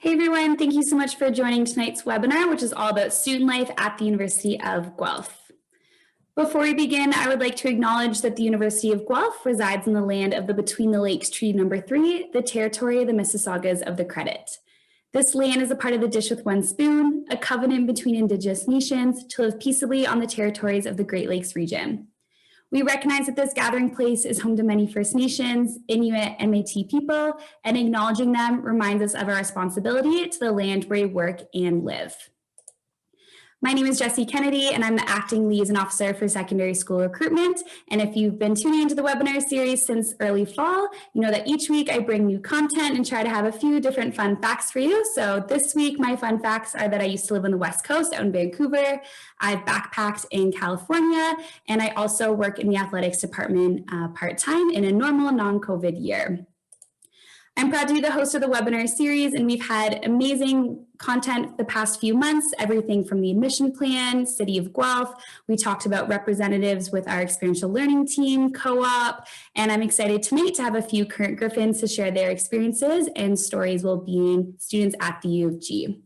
Hey everyone, thank you so much for joining tonight's webinar, which is all about student life at the University of Guelph. Before we begin, I would like to acknowledge that the University of Guelph resides in the land of the Between the Lakes Treaty Number 3, the territory of the Mississaugas of the Credit. This land is a part of the Dish with One Spoon, a covenant between Indigenous nations to live peaceably on the territories of the Great Lakes region. We recognize that this gathering place is home to many First Nations, Inuit, and Métis people, and acknowledging them reminds us of our responsibility to the land where we work and live. My name is Jessie Kennedy, and I'm the Acting Liaison Officer for Secondary School Recruitment. And if you've been tuning into the webinar series since early fall, you know that each week I bring new content and try to have a few different fun facts for you. So this week, my fun facts are that I used to live on the West Coast out in Vancouver. I've backpacked in California, and I also work in the athletics department part-time in a normal non-COVID year. I'm proud to be the host of the webinar series, and we've had amazing content the past few months, everything from the admission plan, City of Guelph. We talked about representatives with our experiential learning team, co-op, and I'm excited tonight to have a few current Griffins to share their experiences and stories while being students at the U of G.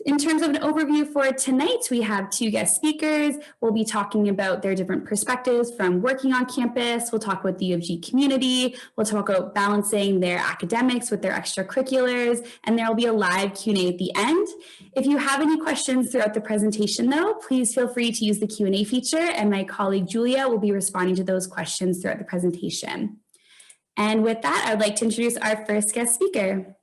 In terms of an overview for tonight, we have two guest speakers. We'll be talking about their different perspectives from working on campus. We'll talk about the U of G community. We'll talk about balancing their academics with their extracurriculars, and there will be a live Q&A at the end. If you have any questions throughout the presentation, though, please feel free to use the Q&A feature, and my colleague Julia will be responding to those questions throughout the presentation. And with that, I'd like to introduce our first guest speaker.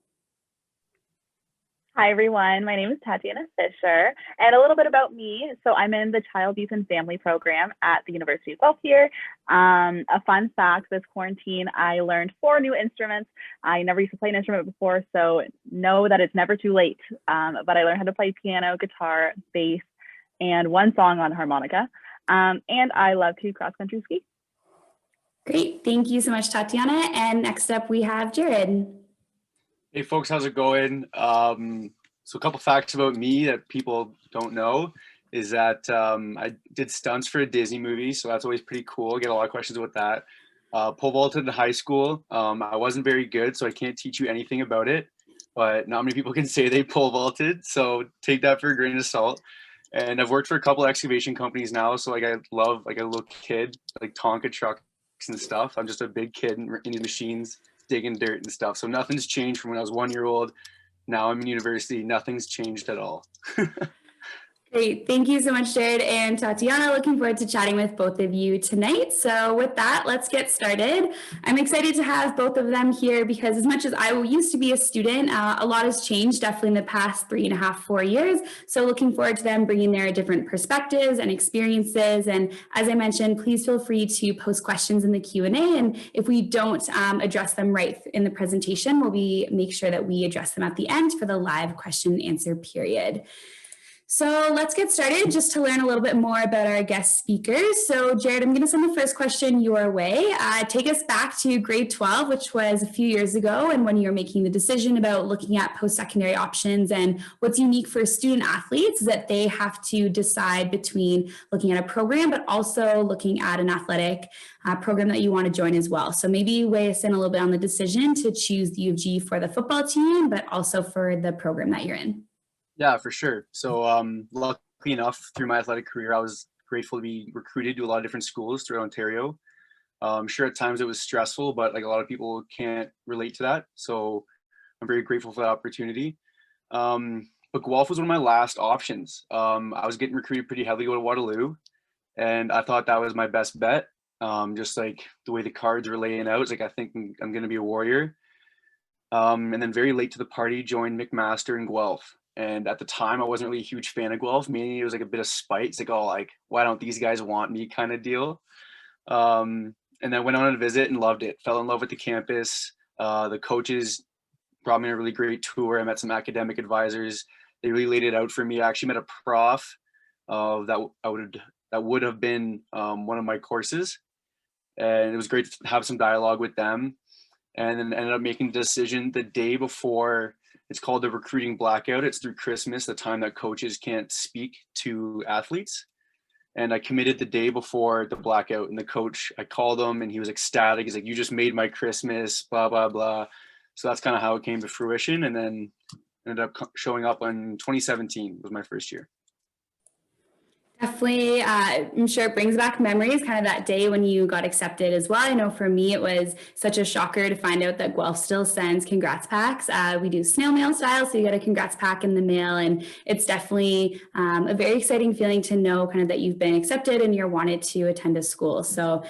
Hi, everyone. My name is Tatiana Fisher, and a little bit about me. So I'm in the Child, Youth, and Family program at the University of Guelph here. A fun fact, this quarantine, I learned 4 new instruments. I never used to play an instrument before, so know that it's never too late. But I learned how to play piano, guitar, bass, and 1 song on harmonica. And I love to cross-country ski. Great. Thank you so much, Tatiana. And next up, we have Jared. Hey folks, how's it going? So a couple facts about me that people don't know is that I did stunts for a Disney movie, so that's always pretty cool. I get a lot of questions about that. Pole vaulted in high school. I wasn't very good, so I can't teach you anything about it, but not many people can say they pole vaulted, so take that for a grain of salt. And I've worked for a couple excavation companies now, so like I love like a little kid, like Tonka trucks and stuff. I'm just a big kid in the machines, digging dirt and stuff. So nothing's changed from when I was 1 year old. Now I'm in university. Nothing's changed at all. Great. Thank you so much, Jared and Tatiana. Looking forward to chatting with both of you tonight. So with that, let's get started. I'm excited to have both of them here because as much as I used to be a student, a lot has changed definitely in the past 3.5, 4 years. So looking forward to them bringing their different perspectives and experiences. And as I mentioned, please feel free to post questions in the Q&A. And if we don't address them right in the presentation, make sure that we address them at the end for the live question and answer period. So let's get started just to learn a little bit more about our guest speakers. So Jared, I'm going to send the first question your way. Take us back to grade 12, which was a few years ago, and when you were making the decision about looking at post-secondary options. And what's unique for student athletes is that they have to decide between looking at a program, but also looking at an athletic program that you want to join as well. So maybe weigh us in a little bit on the decision to choose the U of G for the football team, but also for the program that you're in. Yeah, for sure. So luckily enough, through my athletic career, I was grateful to be recruited to a lot of different schools throughout Ontario. I'm sure at times it was stressful, but like a lot of people can't relate to that. So I'm very grateful for that opportunity. But Guelph was one of my last options. I was getting recruited pretty heavily to go to Waterloo, and I thought that was my best bet. Just like the way the cards were laying out, it's like I think I'm going to be a Warrior. And then very late to the party, joined McMaster in Guelph. And at the time, I wasn't really a huge fan of Guelph. Meaning it was like a bit of spite. It's like, oh, like, why don't these guys want me kind of deal. And then went on a visit and loved it. Fell in love with the campus. The coaches brought me on a really great tour. I met some academic advisors. They really laid it out for me. I actually met a prof that would have been one of my courses. And it was great to have some dialogue with them. And then ended up making the decision the day before. It's called the recruiting blackout. It's through Christmas, the time that coaches can't speak to athletes. And I committed the day before the blackout, and the coach, I called him and he was ecstatic. He's like, you just made my Christmas, blah, blah, blah. So that's kind of how it came to fruition, and then ended up showing up in 2017 was my first year. Definitely, I'm sure it brings back memories, kind of that day when you got accepted as well. I know for me, it was such a shocker to find out that Guelph still sends congrats packs. We do snail mail style, so you get a congrats pack in the mail, and it's definitely a very exciting feeling to know kind of that you've been accepted and you're wanted to attend a school. So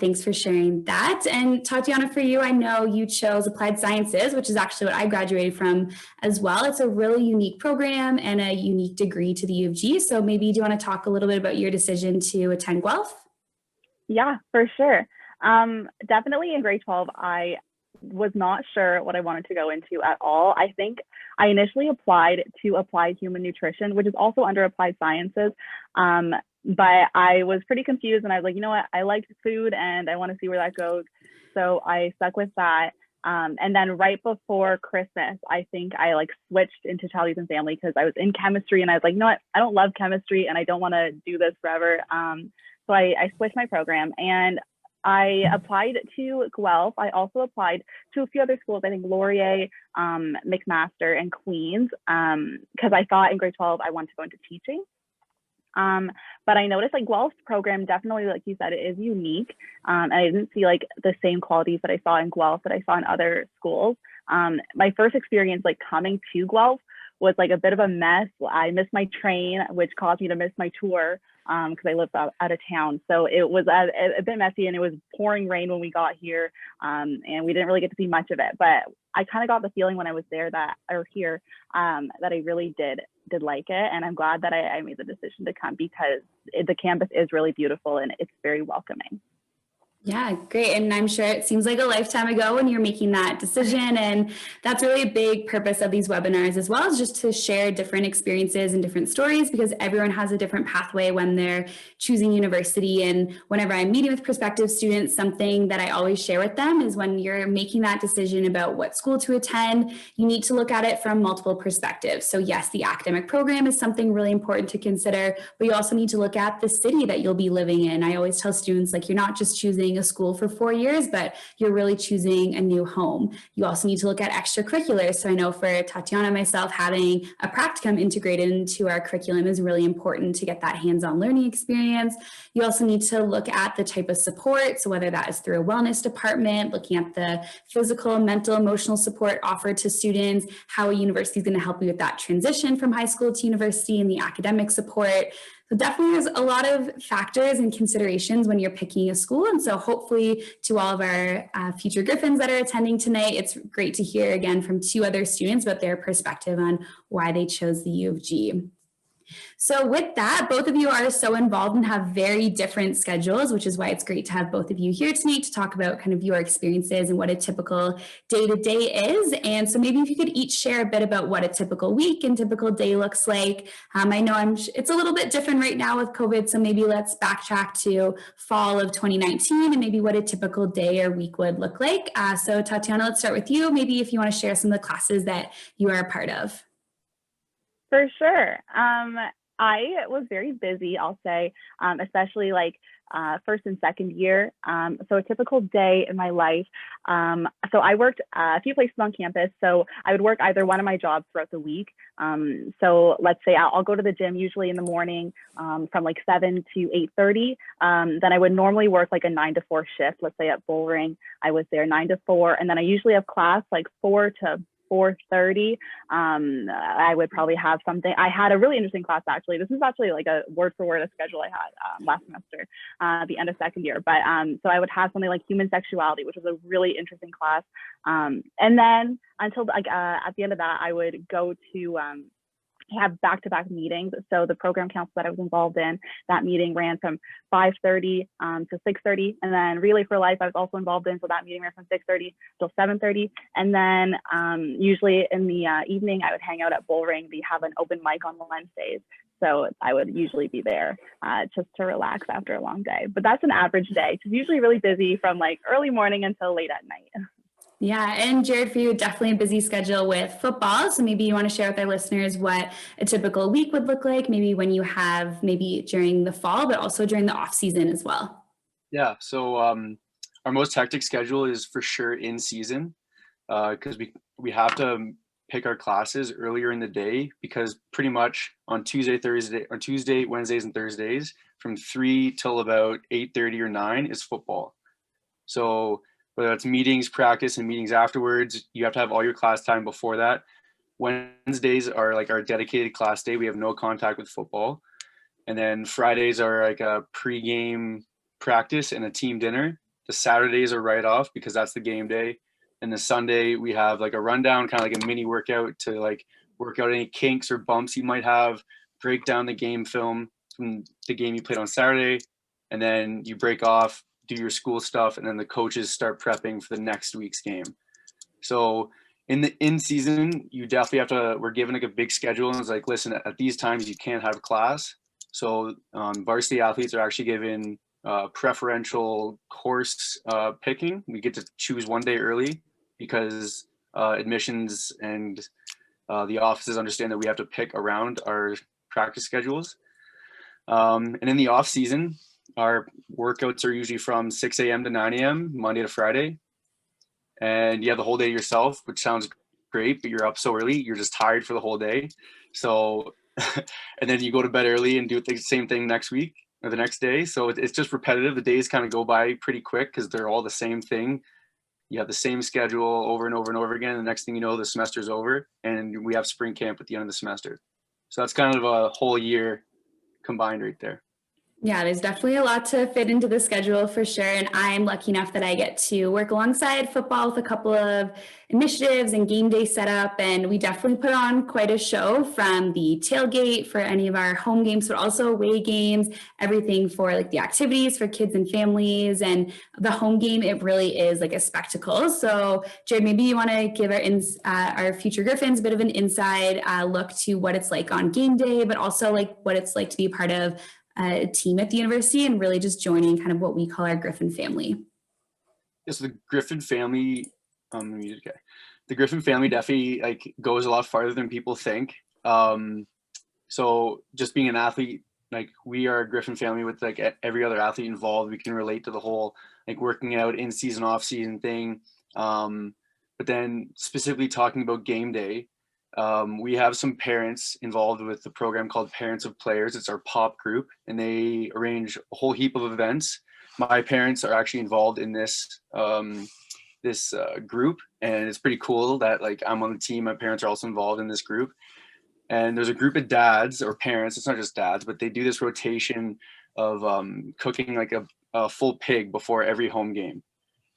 thanks for sharing that. And Tatiana, for you, I know you chose Applied Sciences, which is actually what I graduated from as well. It's a really unique program and a unique degree to the U of G. So maybe do you want to talk a little bit about your decision to attend Guelph? Yeah, for sure. Definitely in grade 12, I was not sure what I wanted to go into at all. I think I initially applied to Applied Human Nutrition, which is also under Applied Sciences. But I was pretty confused, and I was like, you know what, I like food and I want to see where that goes. So I stuck with that. And then right before Christmas, I think I like switched into child, youth, and family because I was in chemistry, and I was like, you know what, I don't love chemistry and I don't want to do this forever. So I switched my program and I applied to Guelph. I also applied to a few other schools, I think Laurier, McMaster, and Queens, because I thought in grade 12 I wanted to go into teaching. But I noticed like Guelph's program definitely, like you said, it is unique. And I didn't see like the same qualities that I saw in Guelph that I saw in other schools. My first experience like coming to Guelph was like a bit of a mess. I missed my train, which caused me to miss my tour because I lived out of town. So it was a bit messy, and it was pouring rain when we got here, and we didn't really get to see much of it. But I kind of got the feeling when I was there that I really did like it, and I'm glad that I made the decision to come because the campus is really beautiful and it's very welcoming. Yeah, great. And I'm sure it seems like a lifetime ago when you're making that decision. And that's really a big purpose of these webinars as well, is just to share different experiences and different stories, because everyone has a different pathway when they're choosing university. And whenever I'm meeting with prospective students, something that I always share with them is when you're making that decision about what school to attend, you need to look at it from multiple perspectives. So yes, the academic program is something really important to consider, but you also need to look at the city that you'll be living in. I always tell students, like, you're not just choosing a school for 4 years, but you're really choosing a new home. You also need to look at extracurriculars. So I know for Tatiana and myself, having a practicum integrated into our curriculum is really important to get that hands-on learning experience. You also need to look at the type of support. So whether that is through a wellness department, looking at the physical, mental, emotional support offered to students, how a university is going to help you with that transition from high school to university, and the academic support. So definitely there's a lot of factors and considerations when you're picking a school. And so hopefully to all of our future Griffins that are attending tonight, it's great to hear again from 2 other students about their perspective on why they chose the U of G. So with that, both of you are so involved and have very different schedules, which is why it's great to have both of you here tonight to talk about kind of your experiences and what a typical day-to-day is. And so maybe if you could each share a bit about what a typical week and typical day looks like. I know it's a little bit different right now with COVID, so maybe let's backtrack to fall of 2019 and maybe what a typical day or week would look like. So Tatiana, let's start with you. Maybe if you want to share some of the classes that you are a part of. For sure. I was very busy, I'll say, especially like first and second year. So a typical day in my life. So I worked a few places on campus. So I would work either one of my jobs throughout the week. So let's say I'll go to the gym usually in the morning from like 7 to 8:30. Then I would normally work like a 9 to 4 shift. Let's say at Bullring, I was there 9 to 4. And then I usually have class like 4 to 4:30. I would probably have something. I had a really interesting class actually. This is actually like a word for word a schedule I had last semester, at the end of second year. But so I would have something like human sexuality, which was a really interesting class. And then until like at the end of that, I would go to have back-to-back meetings. So the program council that I was involved in, that meeting ran from 5:30 to 6:30. And then Relay for Life I was also involved in. So that meeting ran from 6:30 till 7:30. And then usually in the evening, I would hang out at Bullring. They have an open mic on Wednesdays. So I would usually be there just to relax after a long day. But that's an average day. It's usually really busy from like early morning until late at night. Yeah, and Jared, for you, definitely a busy schedule with football. So maybe you want to share with our listeners what a typical week would look like, maybe when you have, maybe during the fall, but also during the off season as well. Yeah, so our most hectic schedule is for sure in season. because we have to pick our classes earlier in the day, because pretty much on Tuesday, Wednesdays, and Thursdays from 3 till about 8:30 or 9 is football. So whether that's meetings, practice, and meetings afterwards, you have to have all your class time before that. Wednesdays are like our dedicated class day. We have no contact with football. And then Fridays are like a pre-game practice and a team dinner. The Saturdays are right off because that's the game day. And the Sunday we have like a rundown, kind of like a mini workout to like work out any kinks or bumps you might have, break down the game film from the game you played on Saturday, and then you break off, do your school stuff, and then the coaches start prepping for the next week's game. So in the in season, you definitely have to, we're given like a big schedule, and it's like, listen, at these times you can't have class. So varsity athletes are actually given preferential course picking. We get to choose one day early because admissions and the offices understand that we have to pick around our practice schedules. And in the off season, our workouts are usually from 6 a.m. to 9 a.m. Monday to Friday. And you have the whole day yourself, which sounds great, but you're up so early, you're just tired for the whole day. So, and then you go to bed early and do the same thing next week or the next day. So it's just repetitive. The days kind of go by pretty quick because they're all the same thing. You have the same schedule over and over and over again. The next thing you know, the semester's over and we have spring camp at the end of the semester. So that's kind of a whole year combined right there. Yeah, there's definitely a lot to fit into the schedule for sure. And I'm lucky enough that I get to work alongside football with a couple of initiatives and game day setup. And we definitely put on quite a show, from the tailgate for any of our home games, but also away games, everything for like the activities for kids and families. And the home game, it really is like a spectacle. So Jared, maybe you want to give our future Griffins a bit of an inside look to what it's like on game day, but also like what it's like to be a part of a team at the university and really just joining kind of what we call our Griffin family. Yes, the Griffin family, the Griffin family definitely like goes a lot farther than people think. So just being an athlete, like we are a Griffin family with like every other athlete involved. We can relate to the whole like working out in season, off season thing. But then specifically talking about game day, we have some parents involved with the program called Parents of Players. It's our POP group, and they arrange a whole heap of events. My parents are actually involved in this group, and it's pretty cool that like I'm on the team. My parents are also involved in this group, and there's a group of dads or parents. It's not just dads, but they do this rotation of cooking like a full pig before every home game,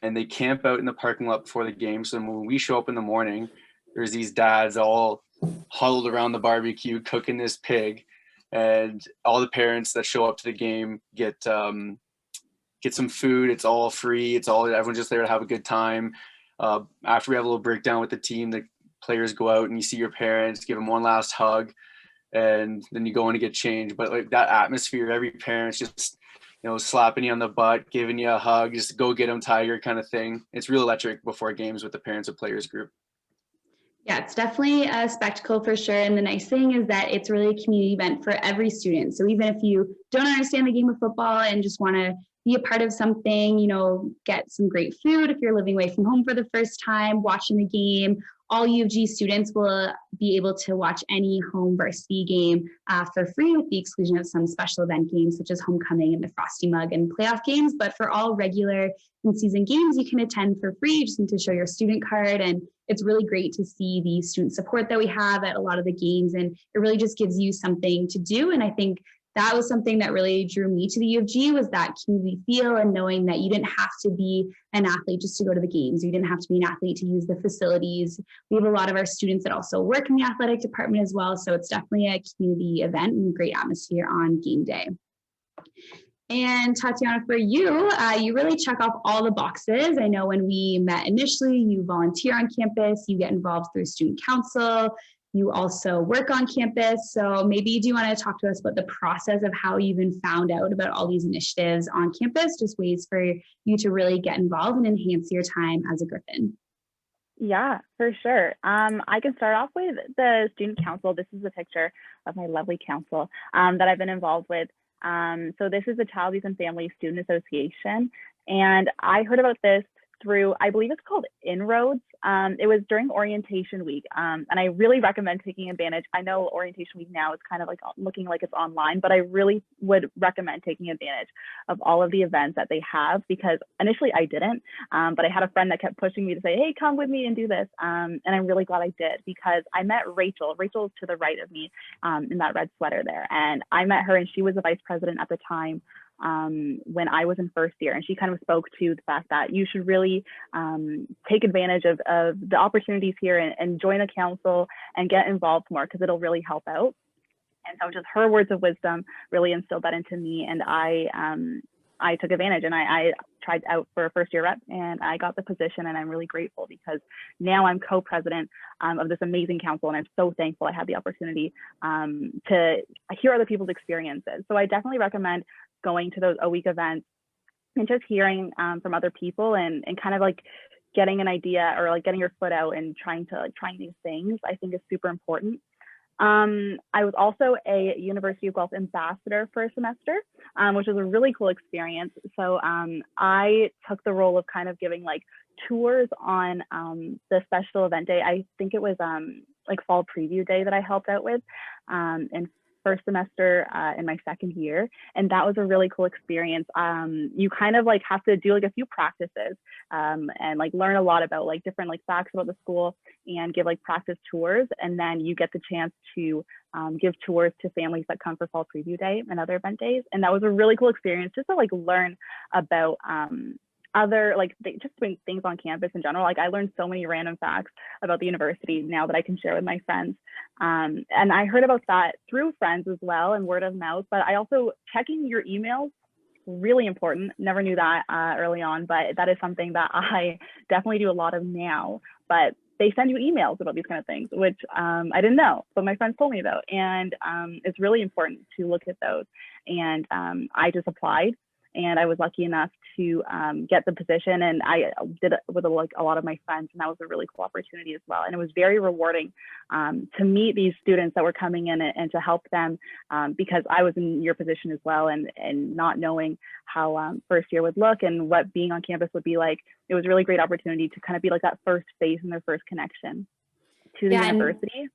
and they camp out in the parking lot before the game. So when we show up in the morning, there's these dads all huddled around the barbecue cooking this pig, and all the parents that show up to the game get some food. It's all free. Everyone's just there to have a good time. After we have a little breakdown with the team, the players go out and you see your parents, give them one last hug, and then you go in to get changed. But like that atmosphere, every parent's just, slapping you on the butt, giving you a hug, just go get them, Tiger kind of thing. It's real electric before games with the Parents of Players group. Yeah, it's definitely a spectacle for sure. And the nice thing is that it's really a community event for every student. So even if you don't understand the game of football and just want to be a part of something, get some great food if you're living away from home for the first time, watching the game, all U of G students will be able to watch any home varsity game for free, with the exclusion of some special event games such as homecoming and the Frosty Mug and playoff games. But for all regular in-season games, you can attend for free. You just need to show your student card, and it's really great to see the student support that we have at a lot of the games, and it really just gives you something to do. And I think that was something that really drew me to the U of G, was that community feel and knowing that you didn't have to be an athlete just to go to the games. You didn't have to be an athlete to use the facilities. We have a lot of our students that also work in the athletic department as well. So it's definitely a community event and great atmosphere on game day. And Tatiana, for you, you really check off all the boxes. I know when we met initially, you volunteer on campus, you get involved through student council, you also work on campus. So maybe do you want to talk to us about the process of how you even found out about all these initiatives on campus, just ways for you to really get involved and enhance your time as a Griffin? Yeah, for sure. I can start off with the student council. This is a picture of my lovely council that I've been involved with. So this is the Child, Youth, and Family Student Association. And I heard about this through, I believe it's called Inroads. It was during orientation week, and I really recommend taking advantage. I know orientation week now is kind of like looking like it's online, but I really would recommend taking advantage of all of the events that they have, because initially I didn't, but I had a friend that kept pushing me to say, hey, come with me and do this. And I'm really glad I did, because I met Rachel. Rachel's to the right of me in that red sweater there. And I met her, and she was the vice president at the time when I was in first year, and she kind of spoke to the fact that you should really take advantage of the opportunities here and join a council and get involved more, because it'll really help out. And so just her words of wisdom really instilled that into me, and I took advantage, and I tried out for a first year rep, and I got the position, and I'm really grateful, because now I'm co-president of this amazing council, and I'm so thankful I had the opportunity to hear other people's experiences. So I definitely recommend going to those O-Week events and just hearing from other people and kind of like getting an idea, or like getting your foot out and trying new things, I think is super important. I was also a University of Guelph ambassador for a semester, which was a really cool experience. So I took the role of kind of giving like tours on the special event day. I think it was like fall preview day that I helped out with in first semester in my second year, and that was a really cool experience. You kind of like have to do like a few practices and like learn a lot about like different like facts about the school and give like practice tours, and then you get the chance to give tours to families that come for fall preview day and other event days. And that was a really cool experience, just to like learn about other like just doing things on campus in general. Like I learned so many random facts about the university now that I can share with my friends. And I heard about that through friends as well and word of mouth, but I also checking your emails, really important. Never knew that early on, but that is something that I definitely do a lot of now. But they send you emails about these kind of things, which I didn't know, but my friends told me about. And it's really important to look at those. And I just applied, and I was lucky enough to get the position, and I did it with like a lot of my friends, and that was a really cool opportunity as well. And it was very rewarding to meet these students that were coming in and to help them, because I was in your position as well, and not knowing how first year would look and what being on campus would be like. It was a really great opportunity to kind of be like that first face and their first connection to the university.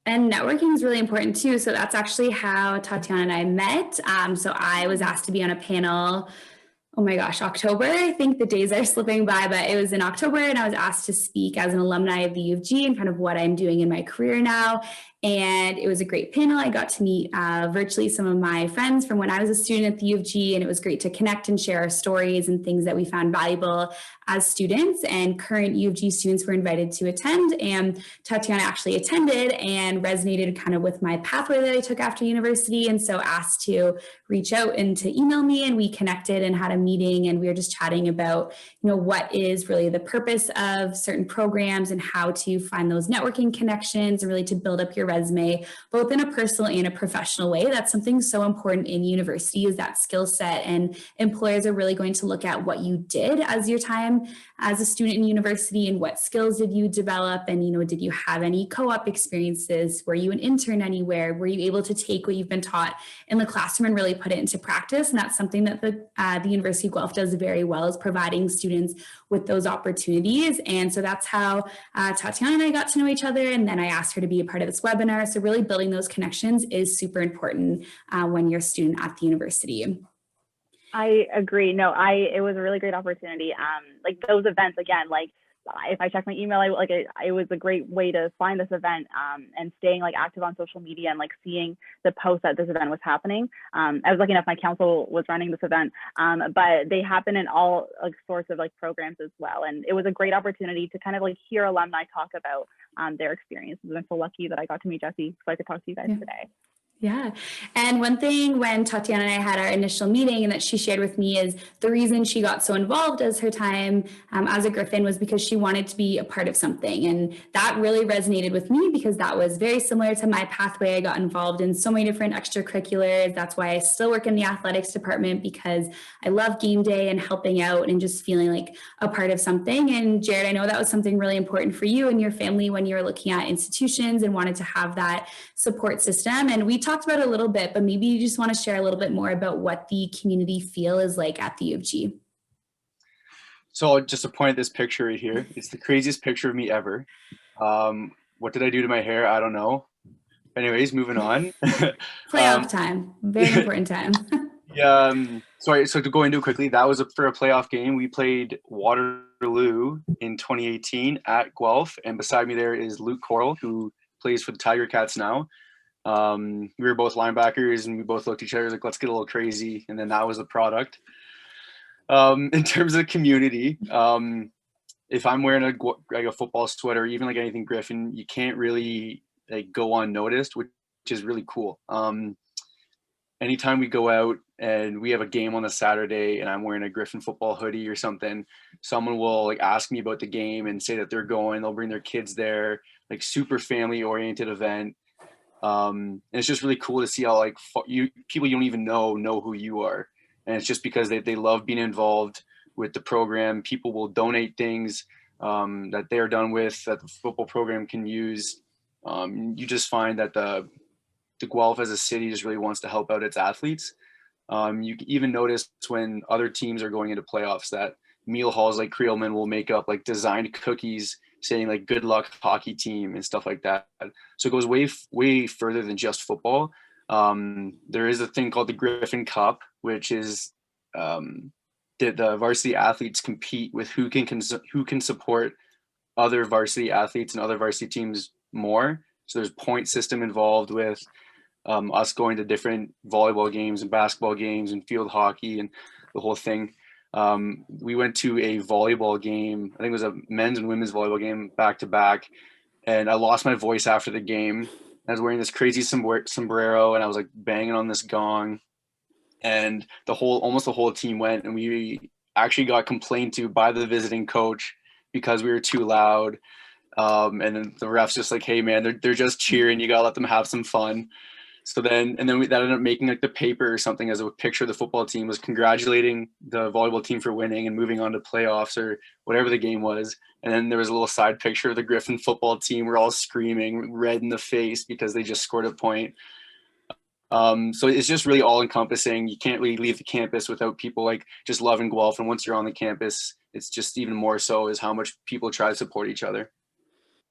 And networking is really important too. So that's actually how Tatiana and I met. So I was asked to be on a panel, oh my gosh, October. I think the days are slipping by, but it was in October, and I was asked to speak as an alumni of the U of G and kind of what I'm doing in my career now. And it was a great panel. I got to meet virtually some of my friends from when I was a student at the U of G, and it was great to connect and share our stories and things that we found valuable as students. And current U of G students were invited to attend, and Tatiana actually attended and resonated kind of with my pathway that I took after university, and so asked to reach out and to email me, and we connected and had a meeting, and we were just chatting about, you know, what is really the purpose of certain programs and how to find those networking connections and really to build up your resume, both in a personal and a professional way. That's something so important in university, is that skill set, and employers are really going to look at what you did as your time as a student in university, and what skills did you develop, and, you know, did you have any co-op experiences? Were you an intern anywhere? Were you able to take what you've been taught in the classroom and really put it into practice? And that's something that the University of Guelph does very well, is providing students with those opportunities. And so that's how Tatiana and I got to know each other. And then I asked her to be a part of this webinar. So really building those connections is super important when you're a student at the university. I agree. No, it was a really great opportunity. Like those events, again, like if I check my email, it was a great way to find this event, and staying like active on social media and like seeing the post that this event was happening. I was lucky enough, my council was running this event, but they happen in all like sorts of like programs as well. And it was a great opportunity to kind of like hear alumni talk about their experiences. I'm so lucky that I got to meet Jessie, so I could talk to you guys today. Yeah. And one thing when Tatiana and I had our initial meeting and that she shared with me is the reason she got so involved as her time as a Griffin was because she wanted to be a part of something. And that really resonated with me because that was very similar to my pathway. I got involved in so many different extracurriculars. That's why I still work in the athletics department, because I love game day and helping out and just feeling like a part of something. And Jared, I know that was something really important for you and your family when you were looking at institutions and wanted to have that support system. And we talked about it a little bit, but maybe you just want to share a little bit more about what the community feel is like at the U of G. So just to point at this picture right here, it's the craziest picture of me ever. What did I do to my hair? I don't know. Anyways, moving on. Playoff time, very important time. Yeah, sorry, so to go into it quickly, that was for a playoff game. We played Waterloo in 2018 at Guelph, and beside me there is Luke Coral, who plays for the Tiger Cats now. We were both linebackers, and we both looked at each other like, let's get a little crazy, and then that was the product. In terms of community, if I'm wearing a football sweater, or even like anything Griffin, you can't really like go unnoticed, which is really cool. Anytime we go out and we have a game on a Saturday and I'm wearing a Griffin football hoodie or something, someone will like ask me about the game and say that they're going, they'll bring their kids there, like super family oriented event. And it's just really cool to see how like people you don't even know who you are. And it's just because they love being involved with the program. People will donate things that they're done with that the football program can use. You just find that the Guelph as a city just really wants to help out its athletes. You can even notice when other teams are going into playoffs that meal halls like Creelman will make up like designed cookies saying like good luck hockey team and stuff like that. So it goes way further than just football. There is a thing called the Griffin Cup, which is the varsity athletes compete with who can support other varsity athletes and other varsity teams more. So there's point system involved with us going to different volleyball games and basketball games and field hockey and the whole thing. We went to a volleyball game. I think it was a men's and women's volleyball game back to back. And I lost my voice after the game. I was wearing this crazy sombrero and I was like banging on this gong. And almost the whole team went, and we actually got complained to by the visiting coach because we were too loud. And then the ref's just like, hey man, they're just cheering. You gotta let them have some fun. So that ended up making like the paper or something as a picture of the football team was congratulating the volleyball team for winning and moving on to playoffs or whatever the game was. And then there was a little side picture of the Griffin football team. We're all screaming, red in the face because they just scored a point. So it's just really all encompassing. You can't really leave the campus without people like just loving Guelph. And once you're on the campus, it's just even more so is how much people try to support each other.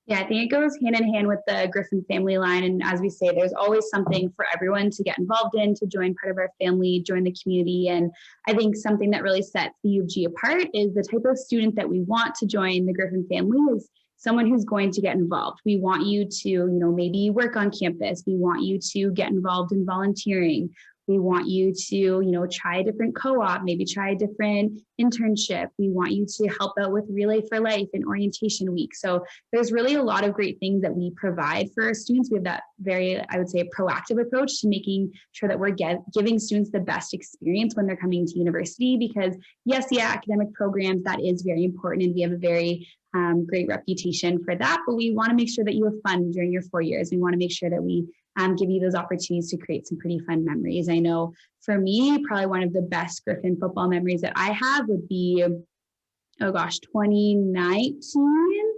Yeah, I think it goes hand in hand with the Griffin family line. And as we say, there's always something for everyone to get involved in, to join part of our family, join the community. And I think something that really sets the U of G apart is the type of student that we want to join the Griffin family is someone who's going to get involved. We want you to, maybe work on campus. We want you to get involved in volunteering. We want you to, try a different co-op, maybe try a different internship. We want you to help out with Relay for Life and Orientation Week. So there's really a lot of great things that we provide for our students. We have that very, I would say, proactive approach to making sure that we're giving students the best experience when they're coming to university, because yes, the academic programs, that is very important. And we have a very great reputation for that, but we want to make sure that you have fun during your 4 years. We want to make sure that we give you those opportunities to create some pretty fun memories. I know for me, probably one of the best Griffin football memories that I have would be, 2019.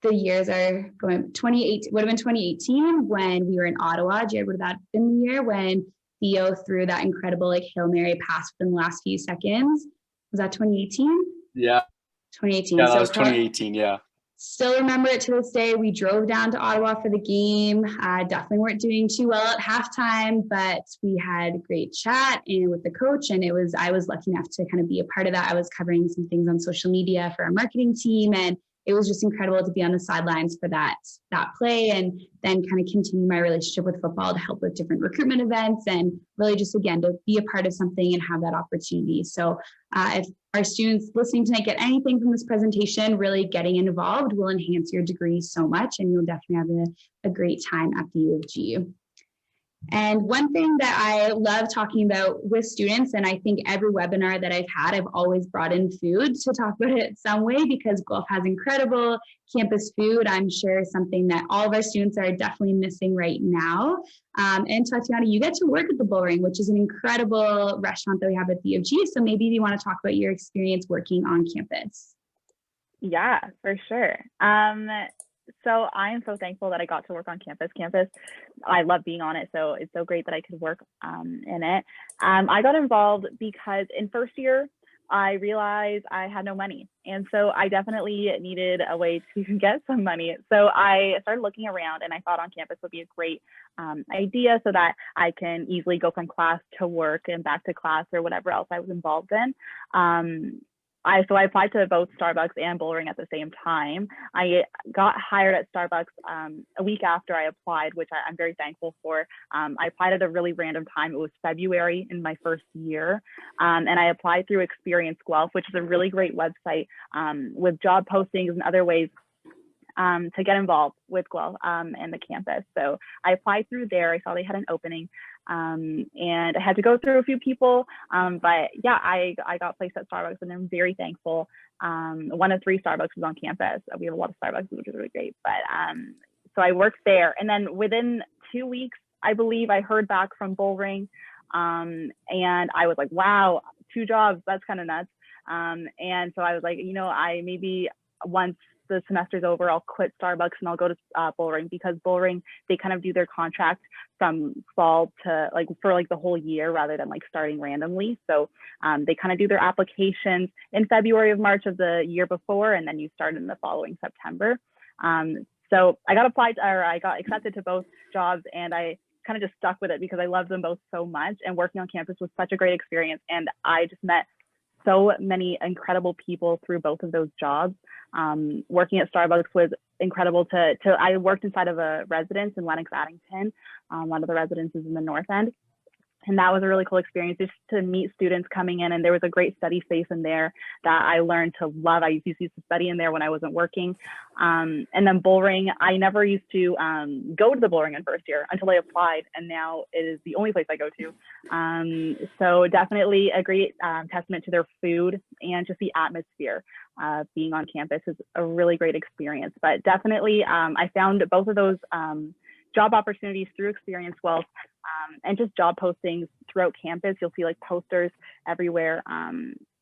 The years are going, 2018, would have been 2018 when we were in Ottawa. Jared, would that have been the year when Theo threw that incredible Hail Mary pass within the last few seconds? Was that 2018? Yeah. 2018. Yeah, that was 2018, yeah. Still remember it to this day. We drove down to Ottawa for the game. Definitely weren't doing too well at halftime, but we had a great chat with the coach, and I was lucky enough to kind of be a part of that. I was covering some things on social media for our marketing team, and it was just incredible to be on the sidelines for that play, and then kind of continue my relationship with football to help with different recruitment events, and really just, again, to be a part of something and have that opportunity. So if our students listening tonight get anything from this presentation, really getting involved will enhance your degree so much, and you'll definitely have a great time at the U of G. And one thing that I love talking about with students, and I think every webinar that I've had, I've always brought in food to talk about it some way, because Guelph has incredible campus food. I'm sure something that all of our students are definitely missing right now. And Tatiana, you get to work at the Bullring, which is an incredible restaurant that we have at the U of G. So maybe you want to talk about your experience working on campus. Yeah, for sure. So I am so thankful that I got to work on campus. I love being on it, so it's so great that I could work in it. I got involved because in first year, I realized I had no money. And so I definitely needed a way to get some money. So I started looking around, and I thought on campus would be a great idea so that I can easily go from class to work and back to class or whatever else I was involved in. So I applied to both Starbucks and Bullring at the same time. I got hired at Starbucks a week after I applied, which I'm very thankful for. I applied at a really random time. It was February in my first year. And I applied through Experience Guelph, which is a really great website with job postings and other ways to get involved with Guelph and the campus. So I applied through there. I saw they had an opening, and I had to go through a few people. But yeah, I got placed at Starbucks, and I'm very thankful. One of 3 Starbucks was on campus. We have a lot of Starbucks, which is really great. But so I worked there, and then within 2 weeks, I believe I heard back from Bullring, and I was like, wow, 2 jobs, that's kind of nuts. And so I was like, I maybe once the semester's over, I'll quit Starbucks and I'll go to Bullring, because Bullring, they kind of do their contract from fall to for the whole year rather than starting randomly. So they kind of do their applications in February of March of the year before, and then you start in the following September. So I got accepted to both jobs, and I kind of just stuck with it because I love them both so much. And working on campus was such a great experience, and I just met so many incredible people through both of those jobs. Working at Starbucks was incredible I worked inside of a residence in Lennox Addington, one of the residences in the North End. And that was a really cool experience, just to meet students coming in. And there was a great study space in there that I learned to love. I used to study in there when I wasn't working. And then Bullring, I never used to go to the Bullring in first year until I applied. And now it is the only place I go to. So definitely a great testament to their food and just the atmosphere. Being on campus is a really great experience. But definitely I found both of those job opportunities through Experience Guelph, and just job postings throughout campus. You'll see posters everywhere.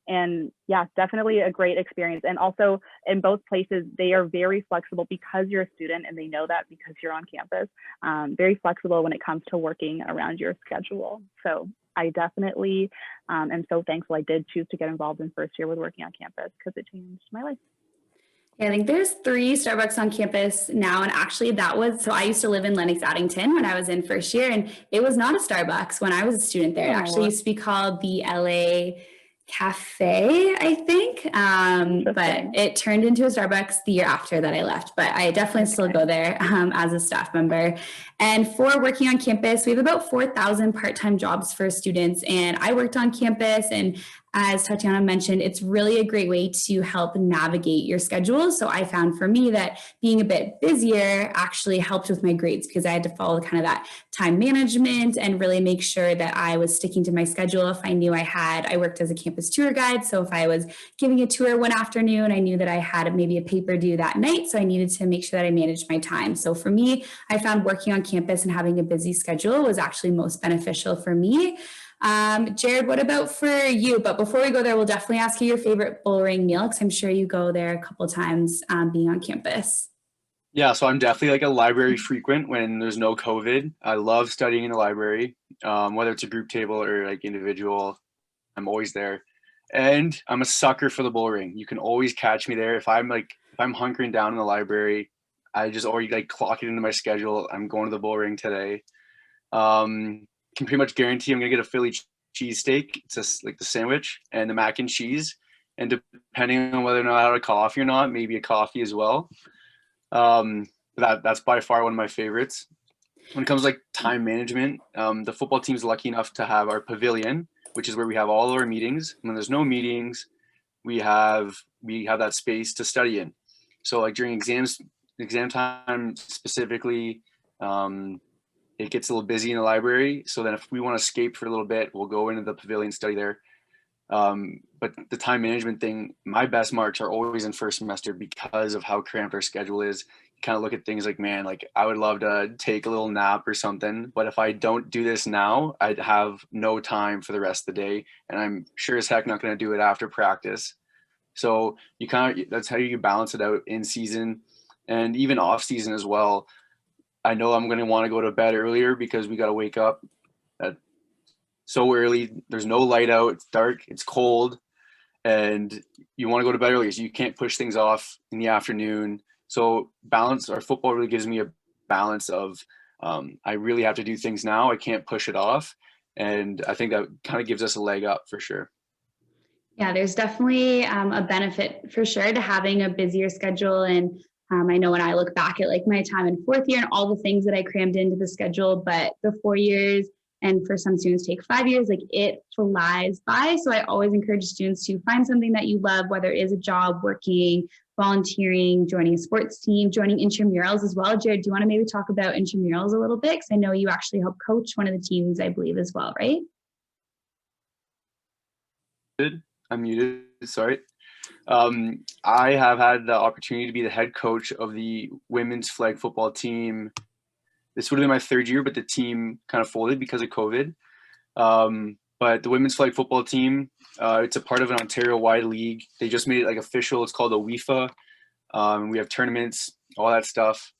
And yeah, definitely a great experience. And also in both places, they are very flexible because you're a student, and they know that because you're on campus, very flexible when it comes to working around your schedule. So I definitely am so thankful I did choose to get involved in first year with working on campus, because it changed my life. Yeah, I think there's 3 Starbucks on campus now. And actually so I used to live in Lennox Addington when I was in first year, and it was not a Starbucks when I was a student there. It actually used to be called the LA Cafe, I think. But it turned into a Starbucks the year after that I left. But I definitely still go there as a staff member. And for working on campus, we have about 4,000 part-time jobs for students. And I worked on campus, and as Tatiana mentioned, it's really a great way to help navigate your schedule. So I found for me that being a bit busier actually helped with my grades, because I had to follow kind of that time management and really make sure that I was sticking to my schedule. If I knew I worked as a campus tour guide. So if I was giving a tour one afternoon, I knew that I had maybe a paper due that night. So I needed to make sure that I managed my time. So for me, I found working on campus and having a busy schedule was actually most beneficial for me. Jared, what about for you? But before we go there, we'll definitely ask you your favorite Bullring meal, because I'm sure you go there a couple times being on campus. Yeah, so I'm definitely a library frequent when there's no COVID. I love studying in the library, whether it's a group table or individual. I'm always there, and I'm a sucker for the Bullring. You can always catch me there if I'm hunkering down in the library. I just already clock it into my schedule. I'm going to the Bullring today. Can pretty much guarantee I'm gonna get a Philly cheesesteak. It's just the sandwich and the mac and cheese, and depending on whether or not I had a coffee or not, maybe a coffee as well. That's by far one of my favorites. When it comes to time management, the football team's lucky enough to have our pavilion, which is where we have all of our meetings. When there's no meetings, we have that space to study in. So during exam time specifically, it gets a little busy in the library. So then if we want to escape for a little bit, we'll go into the pavilion, study there. But the time management thing, my best marks are always in first semester because of how cramped our schedule is. You kind of look at things man, I would love to take a little nap or something, but if I don't do this now, I'd have no time for the rest of the day. And I'm sure as heck not going to do it after practice. So that's how you balance it out in season and even off season as well. I know I'm going to want to go to bed earlier because we got to wake up at so early. There's no light out. It's dark. It's cold. and you want to go to bed early, so you can't push things off in the afternoon. So balance, or football really gives me a balance of I really have to do things now. I can't push it off. And I think that kind of gives us a leg up for sure. Yeah, there's definitely a benefit for sure to having a busier schedule. And I know when I look back at like my time in fourth year and all the things that I crammed into the schedule, but the 4 years, and for some students take 5 years, like it flies by. So I always encourage students to find something that you love, whether it is a job, working, volunteering, joining a sports team, joining intramurals as well. Jared, do you want to maybe talk about intramurals a little bit? Because I know you actually help coach one of the teams, I believe, as well, right? Good. I'm muted. Sorry. I have had the opportunity to be the head coach of the women's flag football team. This would have been my third year, but the team kind of folded because of COVID. But the women's flag football team, it's a part of an Ontario-wide league. They just made it like official. It's called a WIFA. We have tournaments, all that stuff.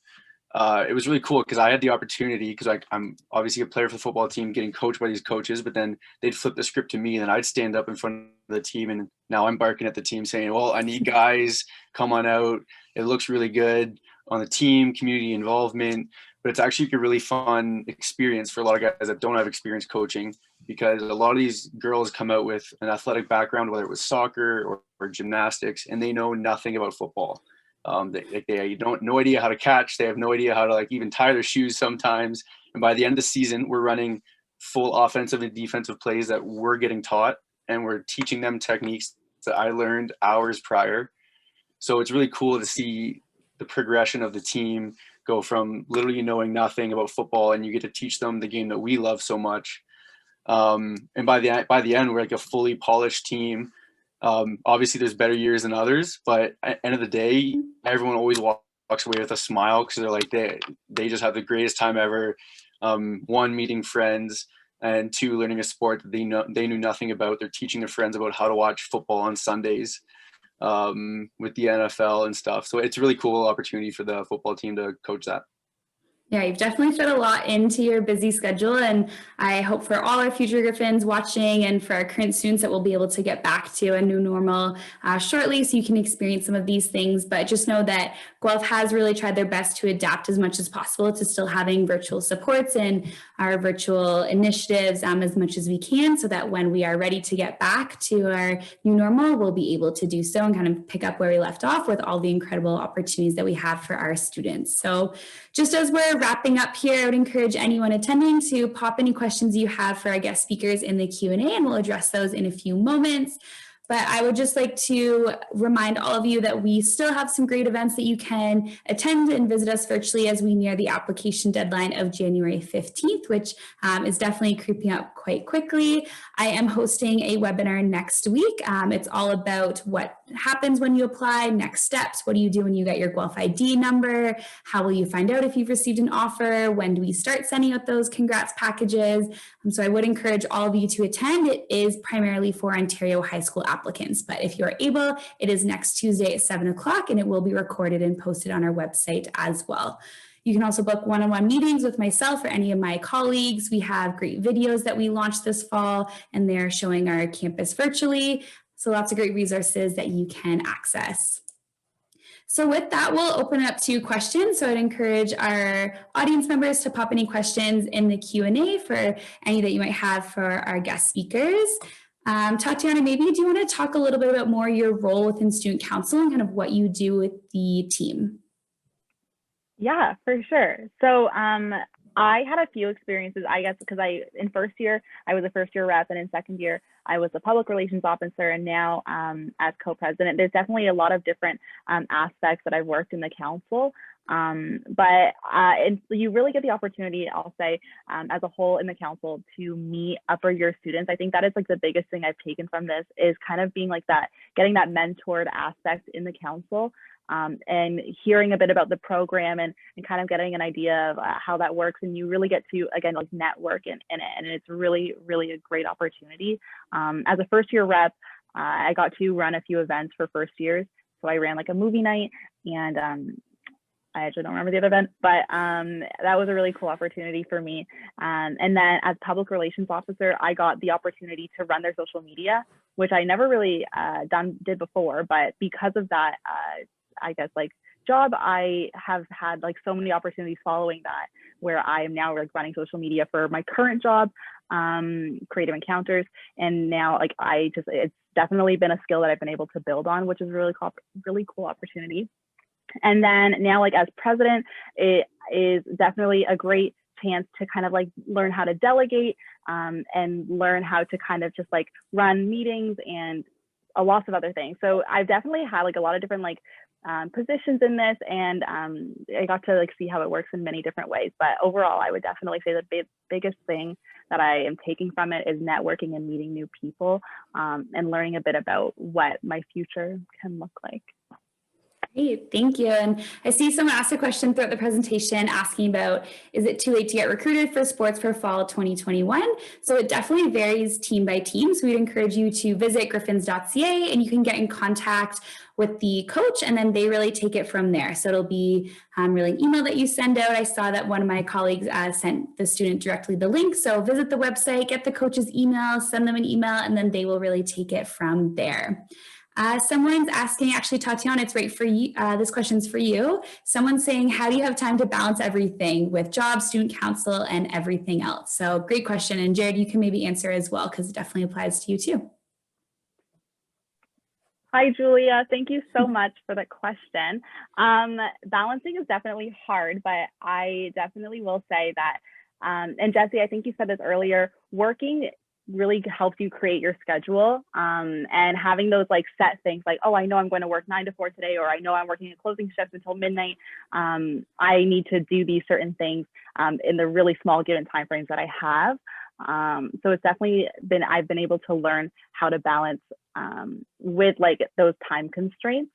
It was really cool because I had the opportunity, because I'm obviously a player for the football team, getting coached by these coaches, but then they'd flip the script to me and then I'd stand up in front of the team, and now I'm barking at the team saying, well, I need guys, come on out. It looks really good on the team, community involvement, but it's actually a really fun experience for a lot of guys that don't have experience coaching, because a lot of these girls come out with an athletic background, whether it was soccer or gymnastics, and they know nothing about football. They don't no idea how to catch. They have no idea how to like even tie their shoes sometimes. And by the end of the season, we're running full offensive and defensive plays that we're getting taught, and we're teaching them techniques that I learned hours prior. So it's really cool to see the progression of the team go from literally knowing nothing about football, and you get to teach them the game that we love so much. And by the end, we're like a fully polished team. Obviously there's better years than others, but at the end of the day, everyone always walks away with a smile, because they're like, they just have the greatest time ever. One, meeting friends, and two, learning a sport that they knew nothing about. They're teaching their friends about how to watch football on Sundays with the NFL and stuff. So it's a really cool opportunity for the football team to coach that. Yeah, you've definitely fit a lot into your busy schedule, and I hope for all our future Griffins watching and for our current students that we'll be able to get back to a new normal shortly, so you can experience some of these things. But just know that Guelph has really tried their best to adapt as much as possible to still having virtual supports and our virtual initiatives as much as we can, so that when we are ready to get back to our new normal, we'll be able to do so and kind of pick up where we left off with all the incredible opportunities that we have for our students. So just as we're wrapping up here, I would encourage anyone attending to pop any questions you have for our guest speakers in the Q&A, and we'll address those in a few moments. But I would just like to remind all of you that we still have some great events that you can attend and visit us virtually as we near the application deadline of January 15th, which is definitely creeping up quite quickly. I am hosting a webinar next week. It's all about what happens when you apply, next steps, what do you do when you get your Guelph ID number, how will you find out if you've received an offer, when do we start sending out those congrats packages. So I would encourage all of you to attend. It is primarily for Ontario high school applicants, but if you're able, it is next Tuesday at 7 o'clock, and it will be recorded and posted on our website as well. You can also book one-on-one meetings with myself or any of my colleagues. We have great videos that we launched this fall, and they're showing our campus virtually. So lots of great resources that you can access. So with that, we'll open it up to questions. So I'd encourage our audience members to pop any questions in the Q&A for any that you might have for our guest speakers. Tatiana, maybe do you want to talk a little bit about more your role within student council and kind of what you do with the team? Yeah, for sure. So I had a few experiences, I guess, because in first year, I was a first year rep, and in second year, I was a public relations officer, and now as co-president, there's definitely a lot of different aspects that I've worked in the council. But you really get the opportunity, I'll say, as a whole in the council to meet upper year students. I think that is like the biggest thing I've taken from this, is kind of being like that, getting that mentored aspect in the council. And hearing a bit about the program and kind of getting an idea of how that works. And you really get to, again, like network in it. And it's really, really a great opportunity. As a first year rep, I got to run a few events for first years. So I ran like a movie night, and I actually don't remember the other event, but that was a really cool opportunity for me. And then as public relations officer, I got the opportunity to run their social media. which I never really did before. But because of that, I guess like job, I have had like so many opportunities following that, where I am now like running social media for my current job, Creative Encounters, and now like it's definitely been a skill that I've been able to build on, which is a really cool opportunity. And then now, like as president, it is definitely a great chance to kind of like learn how to delegate, and learn how to kind of just like run meetings and a lot of other things. So I've definitely had like a lot of different like positions in this, and I got to like see how it works in many different ways. But overall, I would definitely say the biggest thing that I am taking from it is networking and meeting new people, and learning a bit about what my future can look like. Great, thank you. And I see someone asked a question throughout the presentation asking about, is it too late to get recruited for sports for fall 2021? So it definitely varies team by team. So we'd encourage you to visit griffins.ca and you can get in contact with the coach, and then they really take it from there. So it'll be really an email that you send out. I saw that one of my colleagues sent the student directly the link. So visit the website, get the coach's email, send them an email, and then they will really take it from there. Someone's asking, actually, Tatiana, it's right for you. This question's for you. Someone's saying, how do you have time to balance everything with job, student council, and everything else? So great question. And Jared, you can maybe answer as well, because it definitely applies to you too. Hi, Julia. Thank you so much for the question. Balancing is definitely hard, but I definitely will say that, and Jesse, I think you said this earlier, working really helps you create your schedule, and having those like set things like, oh, I know I'm going to work 9 to 4 today, or I know I'm working a closing shift until midnight. I need to do these certain things in the really small given time frames that I have. So it's definitely I've been able to learn how to balance with like those time constraints.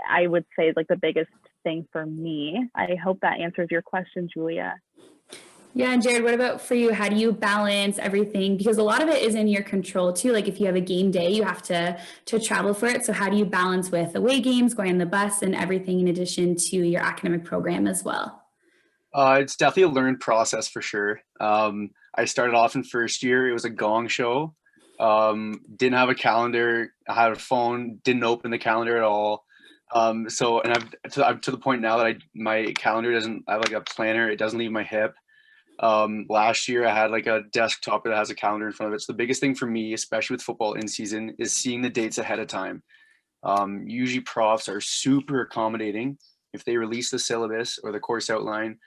I would say like the biggest thing for me. I hope that answers your question, Julia. Yeah, and Jared, what about for you? How do you balance everything? Because a lot of it is in your control too. Like if you have a game day, you have to travel for it. So how do you balance with away games, going on the bus, and everything in addition to your academic program as well? It's definitely a learned process for sure. I started off in first year. It was a gong show. Didn't have a calendar. I had a phone. Didn't open the calendar at all. I'm to the point now that my calendar doesn't. I have like a planner. It doesn't leave my hip. Last year I had like a desktop that has a calendar in front of it. So the biggest thing for me, especially with football in season, is seeing the dates ahead of time. Usually profs are super accommodating. If they release the syllabus or the course outline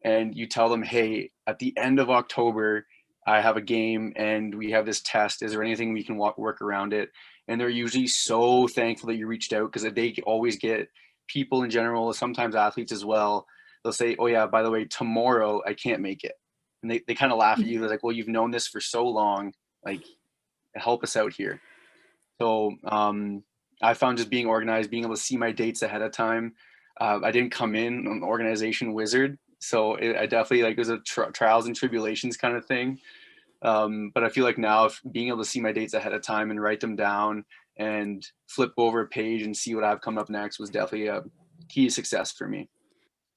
and you tell them, hey, at the end of October, I have a game and we have this test, is there anything we can work around it? And they're usually so thankful that you reached out, because they always get, people in general, sometimes athletes as well, they'll say, oh yeah, by the way, tomorrow I can't make it. And they kind of laugh at you. They're like, well, you've known this for so long, like help us out here. So I found just being organized, being able to see my dates ahead of time. I didn't come in an organization wizard. So I definitely, like, it was a trials and tribulations kind of thing. But I feel like now, being able to see my dates ahead of time and write them down and flip over a page and see what I've come up next was definitely a key to success for me.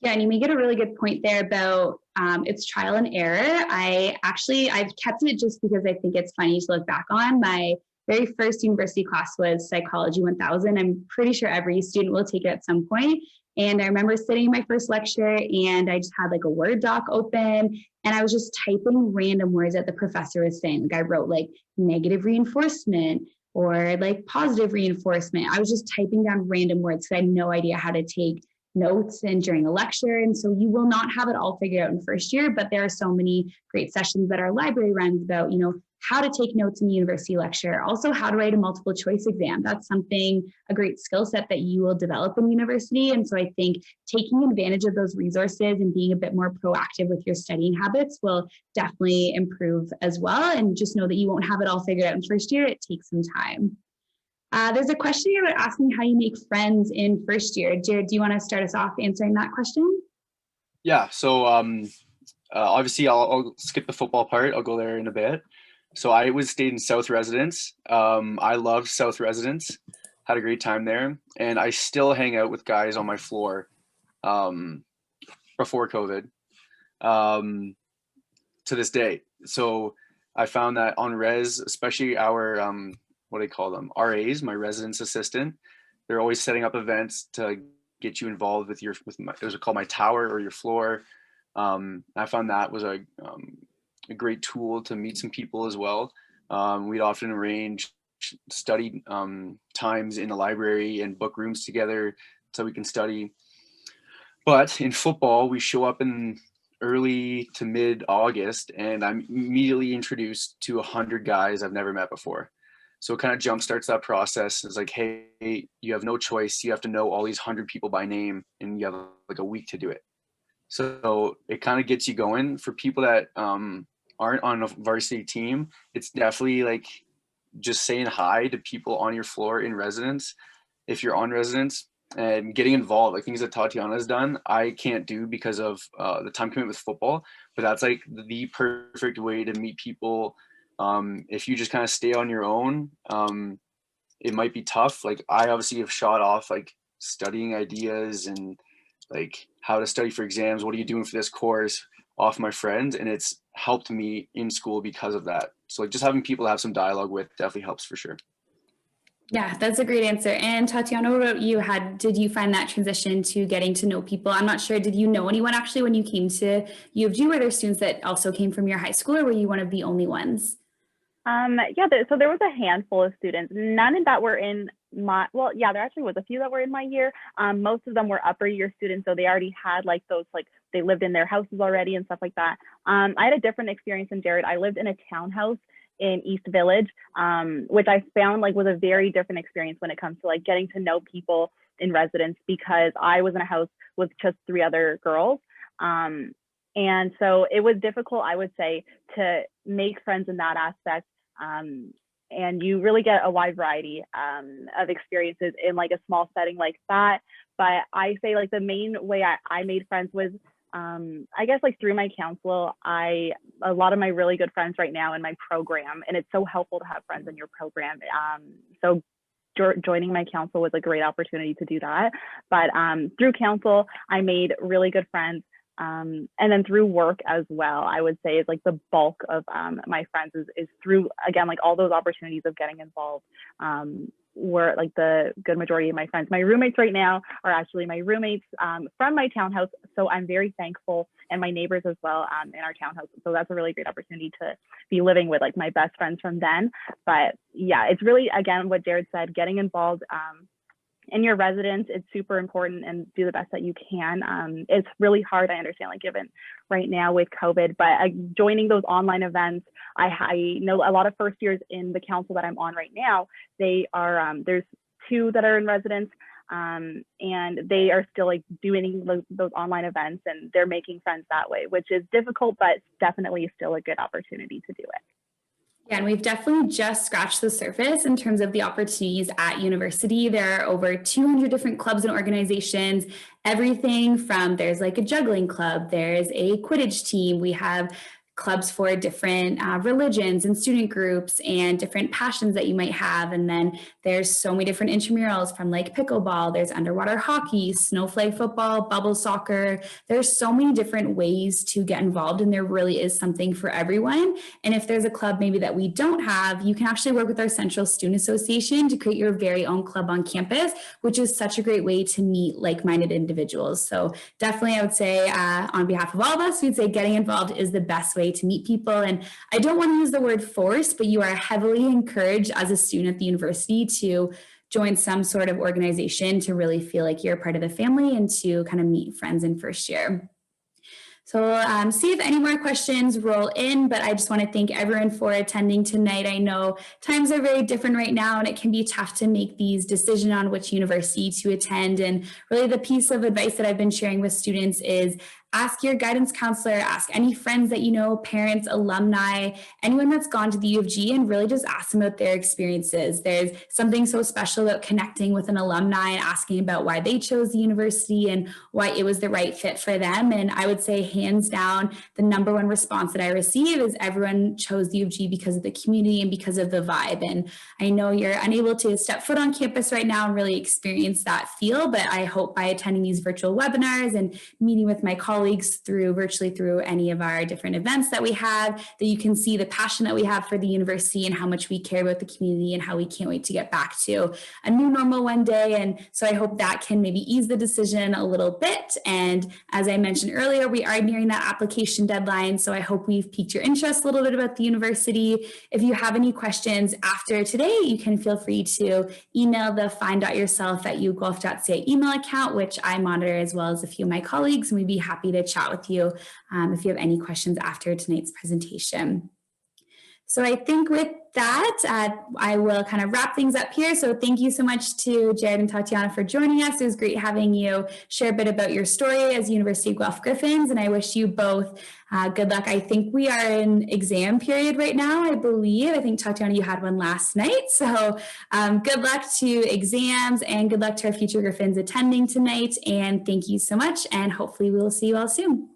Yeah, and you make it a really good point there about it's trial and error. I've kept it just because I think it's funny to look back on. My very first university class was Psychology 1000. I'm pretty sure every student will take it at some point. And I remember sitting in my first lecture and I just had like a Word doc open and I was just typing random words that the professor was saying. Like I wrote like negative reinforcement or like positive reinforcement. I was just typing down random words because I had no idea how to take notes and during a lecture. And so you will not have it all figured out in first year, but there are so many great sessions that our library runs about, how to take notes in the university lecture, also how to write a multiple choice exam. That's a great skill set that you will develop in university. And so I think taking advantage of those resources and being a bit more proactive with your studying habits will definitely improve as well. And just know that you won't have it all figured out in first year. It takes some time. There's a question here about asking how you make friends in first year. Jared, do you want to start us off answering that question? Yeah, so obviously I'll skip the football part. I'll go there in a bit. So I stayed in South Residence. I loved South Residence, had a great time there. And I still hang out with guys on my floor before COVID to this day. So I found that on res, especially our what do I call them? RAs, my residence assistant. They're always setting up events to get you involved with it was called my tower or your floor. I found that was a great tool to meet some people as well. We'd often arrange study times in the library and book rooms together so we can study. But in football, we show up in early to mid-August and I'm immediately introduced to 100 guys I've never met before. So it kind of jumpstarts that process. It's like, hey, you have no choice. You have to know all these 100 people by name and you have like a week to do it. So it kind of gets you going. For people that aren't on a varsity team, it's definitely like just saying hi to people on your floor in residence. If you're on residence, and getting involved, like things that Tatiana's done, I can't do because of the time commitment with football, but that's like the perfect way to meet people. If you just kind of stay on your own, it might be tough. Like I obviously have shot off like studying ideas and like how to study for exams. What are you doing for this course off my friends? And it's helped me in school because of that. So like just having people to have some dialogue with definitely helps for sure. Yeah, that's a great answer. And Tatiana, what about you? Did you find that transition to getting to know people? I'm not sure, did you know anyone actually when you came to U of G? Were there students that also came from your high school or were you one of the only ones? So there was a handful of students, none that were in there actually was a few that were in my year. Most of them were upper year students, so they already had like those, like they lived in their houses already and stuff like that. I had a different experience than Jared. I lived in a townhouse in East Village, which I found like was a very different experience when it comes to like getting to know people in residence, because I was in a house with just 3 other girls. And so it was difficult, I would say, to make friends in that aspect. And you really get a wide variety of experiences in like a small setting like that. But I say like the main way I made friends was, I guess like through my council. A lot of my really good friends right now in my program, and it's so helpful to have friends in your program. So joining my council was a great opportunity to do that. But through council, I made really good friends. And then through work as well, I would say is like the bulk of my friends is through, again, like all those opportunities of getting involved were like the good majority of my friends. My roommates right now are actually my roommates from my townhouse. So I'm very thankful, and my neighbors as well in our townhouse. So that's a really great opportunity to be living with like my best friends from then. But yeah, it's really, again, what Jared said, getting involved in your residence, it's super important, and do the best that you can. It's really hard, I understand, like given right now with COVID, but joining those online events, I know a lot of first years in the council that I'm on right now, they are, there's 2 that are in residence, and they are still like doing those online events, and they're making friends that way, which is difficult, but definitely still a good opportunity to do it. Yeah, and we've definitely just scratched the surface in terms of the opportunities at university. There are over 200 different clubs and organizations, everything from there's like a juggling club, there's a Quidditch team, we have clubs for different religions and student groups and different passions that you might have. And then there's so many different intramurals from like pickleball, there's underwater hockey, snowflake football, bubble soccer. There's so many different ways to get involved, and there really is something for everyone. And if there's a club maybe that we don't have, you can actually work with our Central Student Association to create your very own club on campus, which is such a great way to meet like-minded individuals. So definitely I would say on behalf of all of us, we'd say getting involved is the best way to meet people. And I don't want to use the word force, but you are heavily encouraged as a student at the university to join some sort of organization to really feel like you're a part of the family and to kind of meet friends in first year. So we'll see if any more questions roll in, but I just want to thank everyone for attending tonight. I know times are very different right now, and it can be tough to make these decisions on which university to attend. And really the piece of advice that I've been sharing with students is ask your guidance counselor, ask any friends that you know, parents, alumni, anyone that's gone to the U of G, and really just ask them about their experiences. There's something so special about connecting with an alumni and asking about why they chose the university and why it was the right fit for them. And I would say hands down, the number one response that I receive is everyone chose the U of G because of the community and because of the vibe. And I know you're unable to step foot on campus right now and really experience that feel, but I hope by attending these virtual webinars and meeting with my colleagues colleagues virtually through any of our different events that we have, that you can see the passion that we have for the university and how much we care about the community and how we can't wait to get back to a new normal one day. And so I hope that can maybe ease the decision a little bit. And as I mentioned earlier, we are nearing that application deadline. So I hope we've piqued your interest a little bit about the university. If you have any questions after today, you can feel free to email the find.yourself@uguelph.ca email account, which I monitor as well as a few of my colleagues, and we'd be happy to chat with you if you have any questions after tonight's presentation. So I think with that, I will kind of wrap things up here. So thank you so much to Jared and Tatiana for joining us. It was great having you share a bit about your story as University of Guelph Griffins, and I wish you both good luck. I think we are in exam period right now, I believe. I think, Tatiana, you had one last night. So good luck to exams and good luck to our future Griffins attending tonight. And thank you so much. And hopefully we will see you all soon.